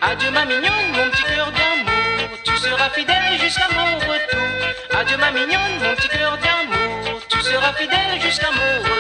Adieu ma mignonne, mon petit cœur d'amour, tu seras fidèle jusqu'à mon retour. Adieu ma mignonne, mon petit cœur d'amour, tu seras fidèle jusqu'à mon retour.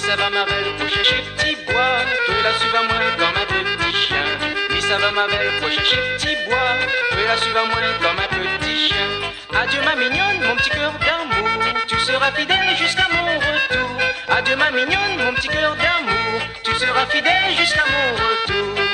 Ça va ma belle, faut chercher petit bois, toi la suivre à moi comme un petit chien. Oui ça va ma belle, faut chercher petit bois, toi la suivre à moi comme un petit chien. Adieu ma mignonne, mon petit cœur d'amour, tu seras fidèle jusqu'à mon retour. Adieu ma mignonne, mon petit cœur d'amour, tu seras fidèle jusqu'à mon retour.